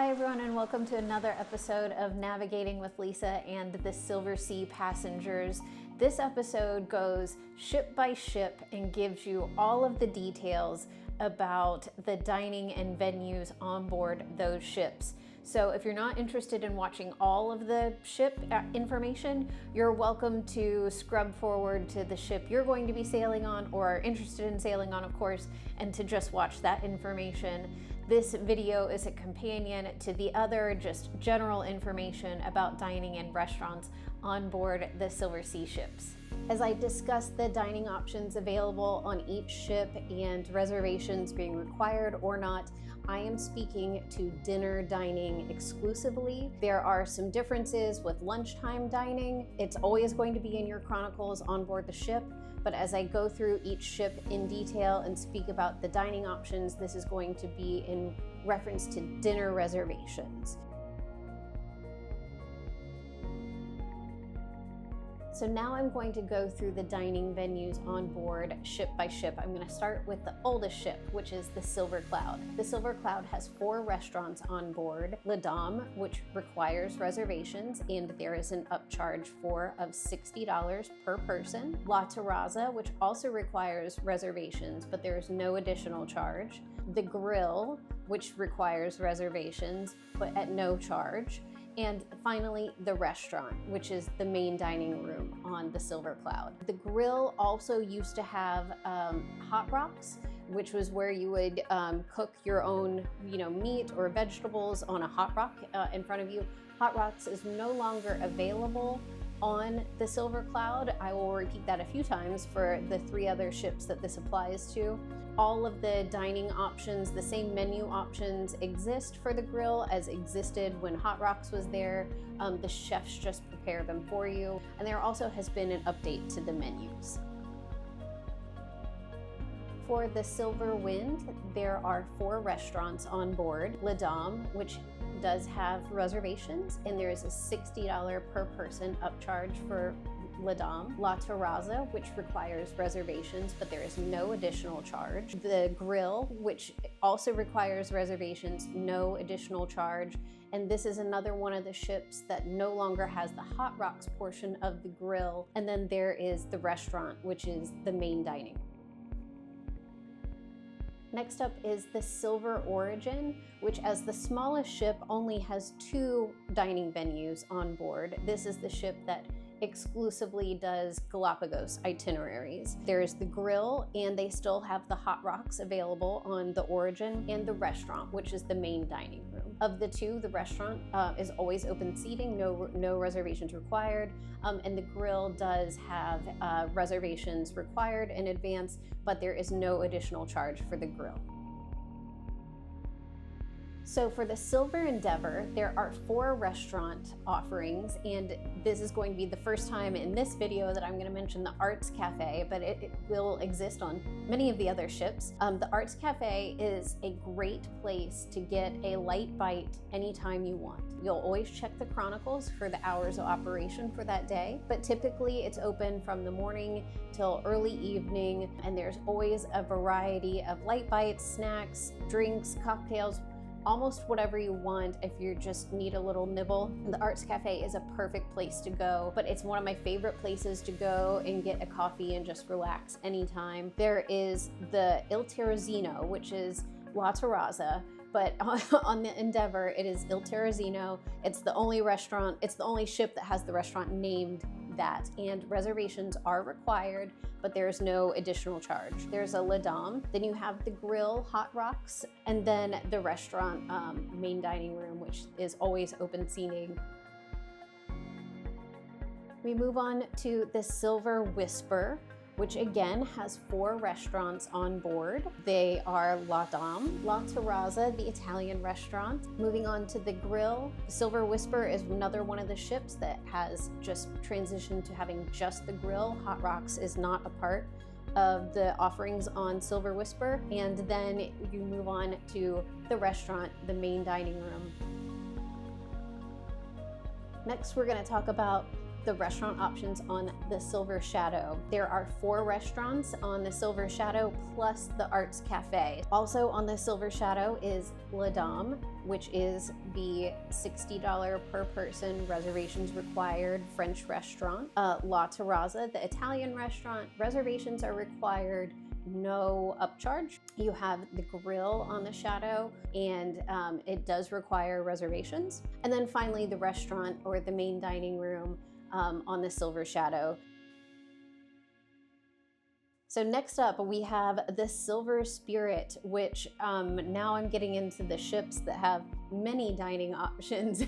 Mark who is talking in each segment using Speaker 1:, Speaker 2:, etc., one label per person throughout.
Speaker 1: Hi everyone, and welcome to another episode of Navigating with Lisa and the Silversea Passengers. This episode goes ship by ship and gives you all of the details about the dining and venues on board those ships. So if you're not interested in watching all of the ship information, you're welcome to scrub forward to the ship you're going to be sailing on or are interested in sailing on, of course, and to just watch that information. This video is a companion to the other just general information about dining and restaurants on board the Silversea ships. As I discuss the dining options available on each ship and reservations being required or not, I am speaking to dinner dining exclusively. There are some differences with lunchtime dining. It's always going to be in your chronicles on board the ship, but as I go through each ship in detail and speak about the dining options, this is going to be in reference to dinner reservations. So now I'm going to go through the dining venues on board ship by ship. I'm going to start with the oldest ship, which is the Silver Cloud. The Silver Cloud has 4 restaurants on board. La Dame, which requires reservations, and there is an upcharge of $60 per person. La Terraza, which also requires reservations, but there is no additional charge. The Grill, which requires reservations, but at no charge. And finally, the restaurant, which is the main dining room on the Silver Cloud. The Grill also used to have hot rocks, which was where you would cook your own, meat or vegetables on a hot rock in front of you. Hot rocks is no longer available on the Silver Cloud. I will repeat that a few times for the 3 other ships that this applies to. All of the dining options, the same menu options exist for the Grill as existed when Hot Rocks was there. The chefs just prepare them for you. And there also has been an update to the menus. For the Silver Wind, there are 4 restaurants on board. La Dame, which does have reservations, and there is a $60 per person upcharge for La Dame. La Terraza, which requires reservations, but there is no additional charge. The Grill, which also requires reservations, no additional charge. And this is another one of the ships that no longer has the Hot Rocks portion of the Grill. And then there is the restaurant, which is the main dining. Next up is the Silver Origin, which as the smallest ship only has 2 dining venues on board. This is the ship that exclusively does Galapagos itineraries. There's the Grill, and they still have the Hot Rocks available on the Origin, and the restaurant, which is the main dining room. Of the 2, the restaurant is always open seating, no reservations required, and the Grill does have reservations required in advance, but there is no additional charge for the Grill. So for the Silver Endeavour, there are 4 restaurant offerings, and this is going to be the first time in this video that I'm going to mention the Arts Cafe, but it will exist on many of the other ships. The Arts Cafe is a great place to get a light bite anytime you want. You'll always check the chronicles for the hours of operation for that day, but typically it's open from the morning till early evening, and there's always a variety of light bites, snacks, drinks, cocktails, almost whatever you want if you just need a little nibble. The Arts Cafe is a perfect place to go, but it's one of my favorite places to go and get a coffee and just relax anytime. There is the Il Terrazzino, which is La Terraza, but on the Endeavour, it is Il Terrazzino. It's the only restaurant, it's the only ship that has the restaurant named that, and reservations are required, but there's no additional charge. There's a La Dame, then you have the Grill, Hot Rocks, and then the restaurant main dining room, which is always open seating. We move on to the Silver Whisper, which again has 4 restaurants on board. They are La Dame, La Terraza, the Italian restaurant. Moving on to the Grill, the Silver Whisper is another one of the ships that has just transitioned to having just the Grill. Hot Rocks is not a part of the offerings on Silver Whisper. And then you move on to the restaurant, the main dining room. Next, we're going to talk about the restaurant options on the Silver Shadow. There are 4 restaurants on the Silver Shadow plus the Arts Cafe. Also on the Silver Shadow is La Dame, which is the $60 per person, reservations required French restaurant. La Terrazza, the Italian restaurant, reservations are required, no upcharge. You have the grill on the Shadow, and it does require reservations. And then finally the restaurant or the main dining room on the Silver Shadow. So next up we have the Silver Spirit, which now I'm getting into the ships that have many dining options.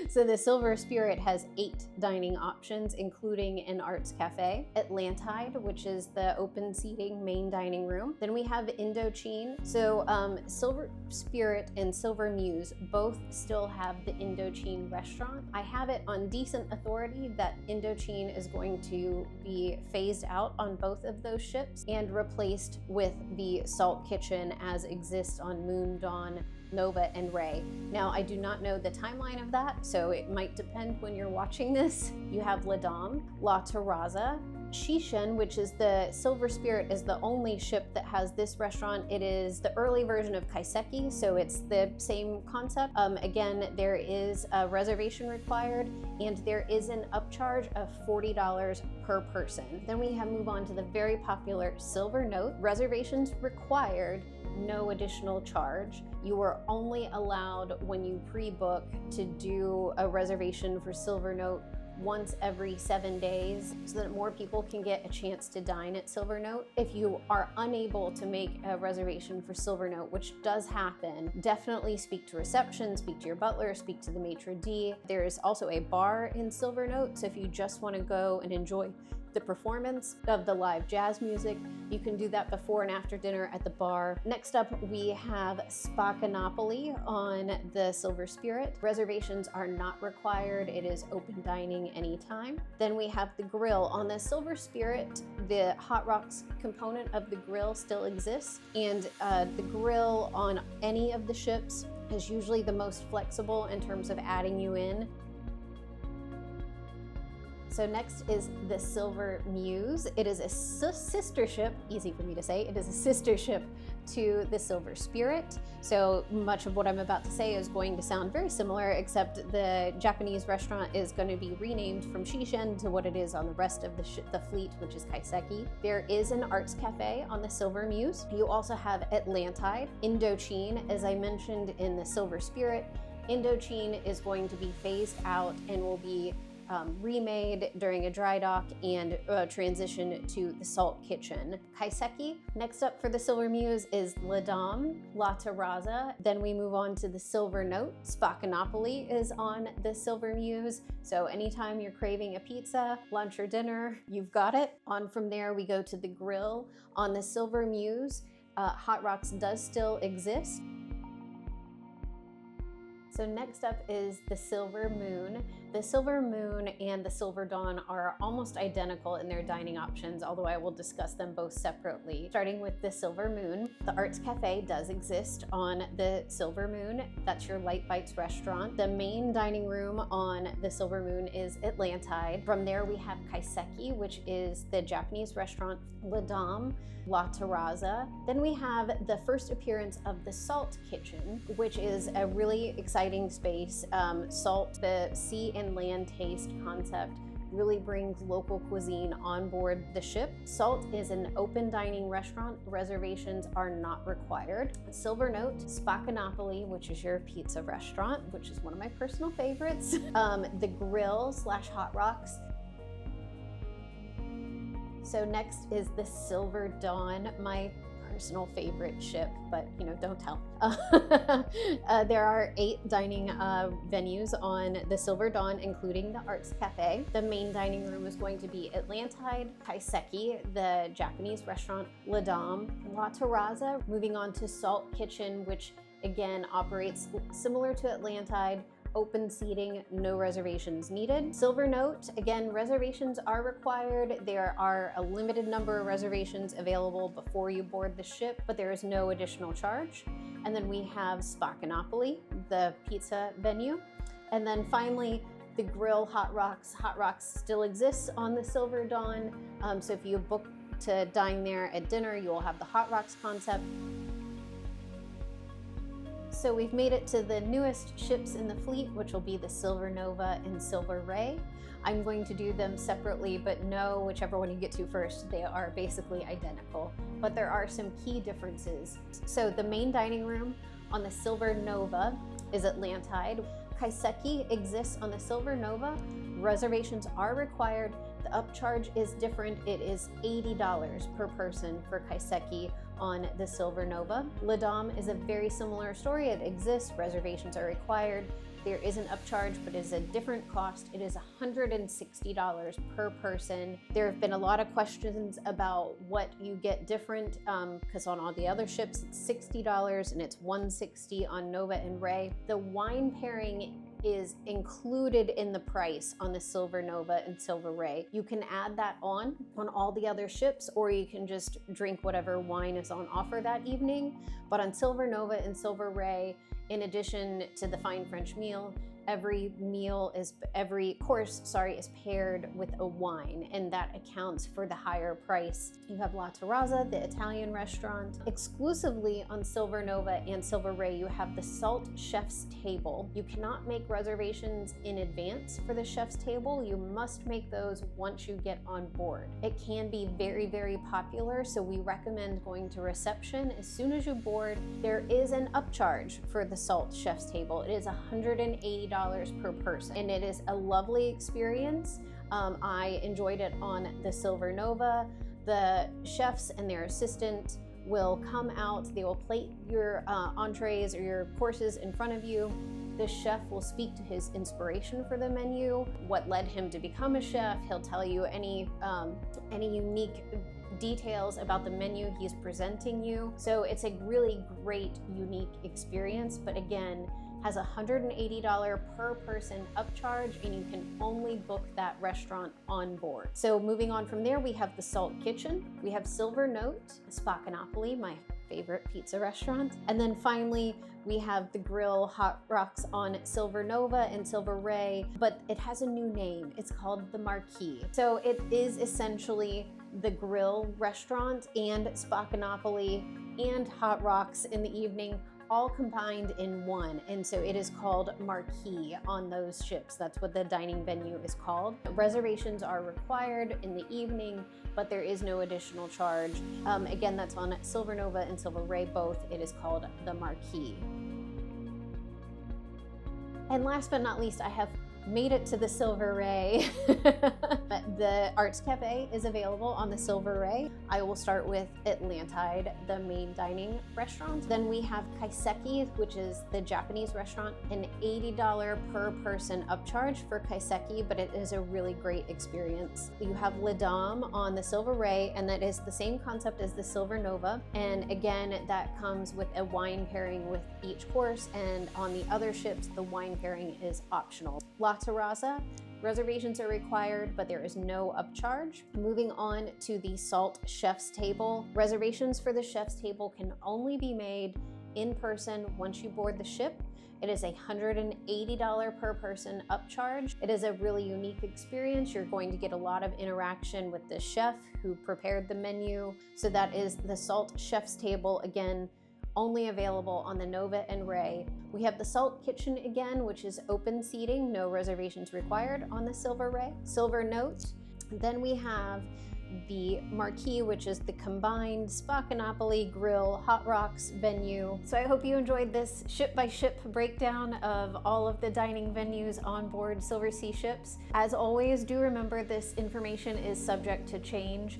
Speaker 1: So the Silver Spirit has 8 dining options, including an arts cafe. Atlantide, which is the open seating main dining room. Then we have Indochine. So Silver Spirit and Silver Muse both still have the Indochine restaurant. I have it on decent authority that Indochine is going to be phased out on both of those ships and replaced with the Salt Kitchen as exists on Moon, Dawn, Nova, and Ray. Now, I do not know the timeline of that, so it might depend when you're watching this. You have La Dame, La Terrazza, Shishin, which is the Silver Spirit, is the only ship that has this restaurant. It is the early version of Kaiseki, so it's the same concept. Again, there is a reservation required, and there is an upcharge of $40 per person. Then we move on to the very popular Silver Note. Reservations required, no additional charge. You are only allowed, when you pre-book, to do a reservation for Silver Note once every 7 days so that more people can get a chance to dine at Silver Note. If you are unable to make a reservation for Silver Note, which does happen, definitely speak to reception, speak to your butler, speak to the maitre d'. There's also a bar in Silver Note, so if you just want to go and enjoy the performance of the live jazz music, you can do that before and after dinner at the bar. Next up, we have Spaccanapoli on the Silver Spirit. Reservations are not required. It is open dining anytime. Then we have the grill. On the Silver Spirit, the Hot Rocks component of the grill still exists, and the grill on any of the ships is usually the most flexible in terms of adding you in. So next is the Silver Muse. It is a sister ship, easy for me to say, it is a sister ship to the Silver Spirit. So much of what I'm about to say is going to sound very similar, except the Japanese restaurant is going to be renamed from Shishin to what it is on the rest of the fleet, which is Kaiseki. There is an arts cafe on the Silver Muse. You also have Atlantide. Indochine, as I mentioned in the Silver Spirit, Indochine is going to be phased out and will be remade during a dry dock and transition to the Salt Kitchen. Kaiseki. Next up for the Silver Muse is La Dame, La Terrazza. Then we move on to the Silver Note. Spaccanapoli is on the Silver Muse. So anytime you're craving a pizza, lunch or dinner, you've got it. On from there, we go to the grill on the Silver Muse. Hot Rocks does still exist. So next up is the Silver Moon. The Silver Moon and the Silver Dawn are almost identical in their dining options, although I will discuss them both separately. Starting with the Silver Moon, the Arts Cafe does exist on the Silver Moon. That's your Light Bites restaurant. The main dining room on the Silver Moon is Atlantide. From there we have Kaiseki, which is the Japanese restaurant. La Dame, La Terrazza. Then we have the first appearance of the Salt Kitchen, which is a really exciting space. Salt, the sea and land taste concept, really brings local cuisine on board the ship. Salt is an open dining restaurant. Reservations are not required. Silver Note, Spaccanapoli, which is your pizza restaurant, which is one of my personal favorites. The Grill / Hot Rocks. So next is the Silver Dawn, my personal favorite ship, but don't tell. There are 8 dining venues on the Silver Dawn, including the Arts Cafe. The main dining room is going to be Atlantide, Kaiseki, the Japanese restaurant, La Dame, La Terrazza. Moving on to Salt Kitchen, which again operates similar to Atlantide. Open seating, no reservations needed. Silver Note, again, reservations are required. There are a limited number of reservations available before you board the ship, but there is no additional charge. And then we have Spaccanapoli, the pizza venue. And then finally, the Grill Hot Rocks. Hot Rocks still exists on the Silver Dawn. So if you book to dine there at dinner, you will have the Hot Rocks concept. So we've made it to the newest ships in the fleet, which will be the Silver Nova and Silver Ray. I'm going to do them separately, but no, whichever one you get to first, they are basically identical. But there are some key differences. So the main dining room on the Silver Nova is Atlantide. Kaiseki exists on the Silver Nova. Reservations are required. The upcharge is different. It is $80 per person for Kaiseki on the Silver Nova. La Dame is a very similar story. It exists. Reservations are required. There is an upcharge, but it is a different cost. It is $160 per person. There have been a lot of questions about what you get different, because on all the other ships, it's $60 and it's $160 on Nova and Ray. The wine pairing is included in the price on the Silver Nova and Silver Ray. You can add that on all the other ships, or you can just drink whatever wine is on offer that evening. But on Silver Nova and Silver Ray, in addition to the fine French meal, every course is paired with a wine, and that accounts for the higher price. You have La Terrazza, the Italian restaurant. Exclusively on Silver Nova and Silver Ray, you have the Salt Chef's Table. You cannot make reservations in advance for the chef's table. You must make those once you get on board. It can be very, very popular, so we recommend going to reception as soon as you board. There is an upcharge for the Salt Chef's Table. It is $180 per person, and it is a lovely experience. I enjoyed it on the Silver Nova. The chefs and their assistant will come out, they will plate your entrees or your courses in front of you. The chef will speak to his inspiration for the menu, what led him to become a chef. He'll tell you any unique details about the menu he's presenting you. So it's a really great, unique experience, but again, has a $180 per person upcharge, and you can only book that restaurant on board. So moving on from there, we have the Salt Kitchen. We have Silver Note, Spaccanapoli, my favorite pizza restaurant. And then finally, we have the Grill Hot Rocks on Silver Nova and Silver Ray, but it has a new name. It's called the Marquis. So it is essentially the grill restaurant and Spaccanapoli and Hot Rocks in the evening, all combined in one. And so it is called Marquis on those ships. That's what the dining venue is called. Reservations are required in the evening, but there is no additional charge. Again, that's on Silver Nova and Silver Ray both. It is called the Marquis. And last but not least, I have made it to the Silver Ray. The Arts Cafe is available on the Silver Ray. I will start with Atlantide, the main dining restaurant. Then we have Kaiseki, which is the Japanese restaurant, an $80 per person upcharge for Kaiseki, but it is a really great experience. You have La Dame on the Silver Ray, and that is the same concept as the Silver Nova. And again, that comes with a wine pairing with each course, and on the other ships, the wine pairing is optional. La Terrazza, reservations are required, but there is no upcharge. Moving on to the Salt Chef's Table. Reservations for the chef's table can only be made in person once you board the ship. It is a $180 per person upcharge. It is a really unique experience. You're going to get a lot of interaction with the chef who prepared the menu. So that is the Salt Chef's Table, again, only available on the Nova and Ray. We have the Salt Kitchen again, which is open seating, no reservations required on the Silver Ray. Silver Note. Then we have the Marquis, which is the combined Spaccanapoli Grill Hot Rocks venue. So I hope you enjoyed this ship-by-ship breakdown of all of the dining venues on board Silversea ships. As always, do remember this information is subject to change,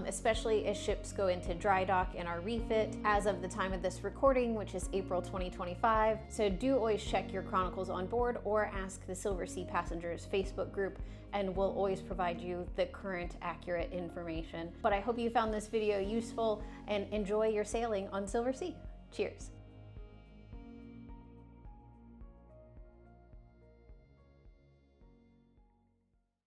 Speaker 1: especially as ships go into dry dock and are refit as of the time of this recording, which is April 2025. So do always check your chronicles on board or ask the Silversea Passengers Facebook group, and we'll always provide you the current accurate information. But I hope you found this video useful and enjoy your sailing on Silversea. Cheers.